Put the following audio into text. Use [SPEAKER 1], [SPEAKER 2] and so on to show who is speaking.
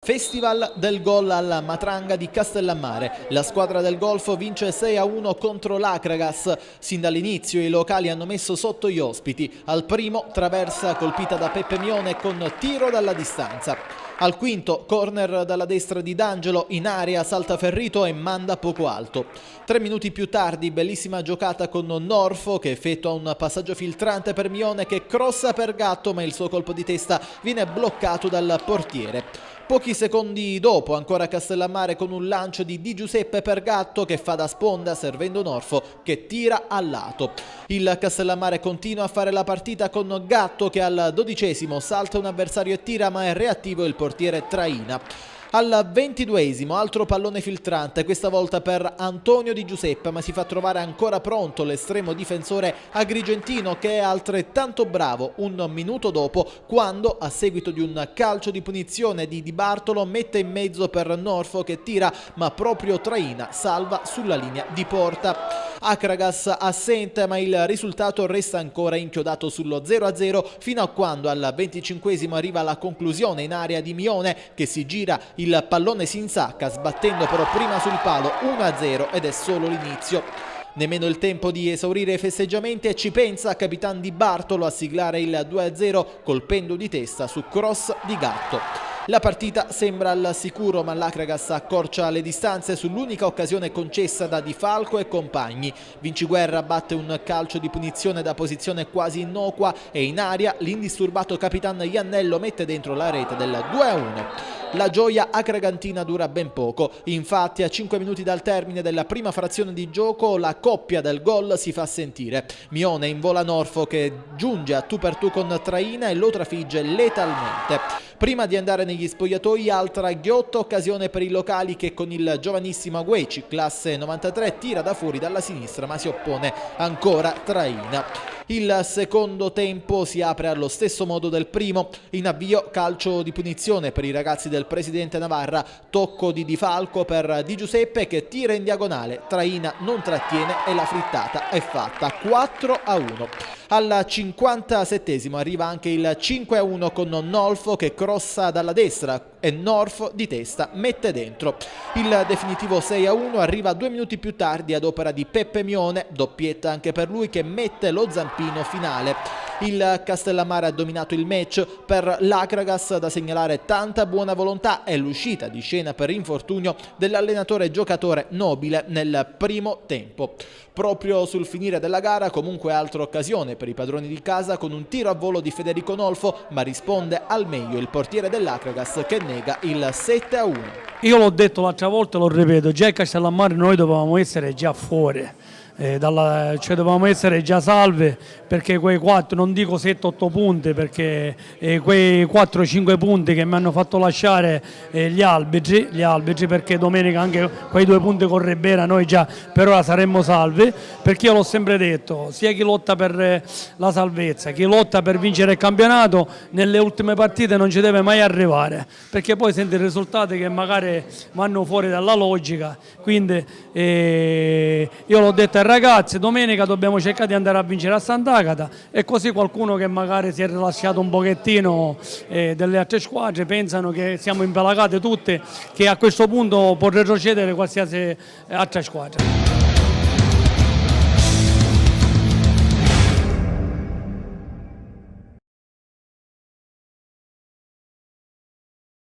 [SPEAKER 1] Festival del gol alla Matranga di Castellammare. La squadra del Golfo vince 6-1 contro l'Acragas. Sin dall'inizio i locali hanno messo sotto gli ospiti. Al primo traversa colpita da Peppe Mione con tiro dalla distanza. Al quinto corner dalla destra di D'Angelo, in area salta Ferrito e manda poco alto. 3 minuti più tardi bellissima giocata con Norfo che effettua un passaggio filtrante per Mione che crossa per Gatto, ma il suo colpo di testa viene bloccato dal portiere. Pochi secondi dopo ancora Castellammare con un lancio di Di Giuseppe per Gatto che fa da sponda servendo Norfo che tira al lato. Il Castellammare continua a fare la partita con Gatto che al 12° salta un avversario e tira, ma è reattivo il portiere Traina. Al 22° altro pallone filtrante, questa volta per Antonio Di Giuseppe, ma si fa trovare ancora pronto l'estremo difensore agrigentino che è altrettanto bravo un minuto dopo, quando a seguito di un calcio di punizione di Di Bartolo mette in mezzo per Norfo che tira, ma proprio Traina salva sulla linea di porta. Acragas assente, ma il risultato resta ancora inchiodato sullo 0-0 fino a quando al 25° arriva la conclusione in area di Mione che si gira, il pallone si insacca sbattendo però prima sul palo 1-0 ed è solo l'inizio. Nemmeno il tempo di esaurire i festeggiamenti e ci pensa Capitan Di Bartolo a siglare il 2-0 colpendo di testa su cross di Gatto. La partita sembra al sicuro, ma l'Acragas accorcia le distanze sull'unica occasione concessa da Di Falco e compagni. Vinciguerra batte un calcio di punizione da posizione quasi innocua e in aria l'indisturbato Capitan Iannello mette dentro la rete del 2-1. La gioia acragantina dura ben poco, infatti a 5 minuti dal termine della prima frazione di gioco la coppia del gol si fa sentire. Mione invola Norfo che giunge a tu per tu con Traina e lo trafigge letalmente. Prima di andare negli spogliatoi altra ghiotta occasione per i locali che con il giovanissimo Agueci, classe 93, tira da fuori dalla sinistra ma si oppone ancora Traina. Il secondo tempo si apre allo stesso modo del primo, in avvio calcio di punizione per i ragazzi del presidente Navarra, tocco di Di Falco per Di Giuseppe che tira in diagonale, Traina non trattiene e la frittata è fatta 4-1. Al 57° arriva anche il 5-1 con Nolfo che crossa dalla destra e Norfo di testa mette dentro. Il definitivo 6-1 arriva 2 minuti più tardi ad opera di Peppe Mione, doppietta anche per lui che mette lo zampino finale. Il Castellammare ha dominato il match, per l'Acragas da segnalare tanta buona volontà e l'uscita di scena per infortunio dell'allenatore giocatore Nobile nel primo tempo. Proprio sul finire della gara comunque altra occasione per i padroni di casa con un tiro a volo di Federico Nolfo, ma risponde al meglio il portiere dell'Acragas che nega il 7-1.
[SPEAKER 2] Io l'ho detto l'altra volta, lo ripeto, già il Castellammare noi dovevamo essere già fuori. Cioè dovevamo essere già salve perché quei 4, non dico 7-8 punti perché quei 4-5 punti che mi hanno fatto lasciare gli arbitri perché domenica anche quei 2 punti con Rebera noi già per ora saremmo salvi, perché io l'ho sempre detto, sia chi lotta per la salvezza, chi lotta per vincere il campionato nelle ultime partite non ci deve mai arrivare, perché poi senti i risultati che magari vanno fuori dalla logica, quindi io l'ho detto ragazzi, domenica dobbiamo cercare di andare a vincere a Sant'Agata e così qualcuno che magari si è rilasciato un pochettino delle altre squadre pensano che siamo impelagate tutte, che a questo punto può retrocedere qualsiasi altra squadra.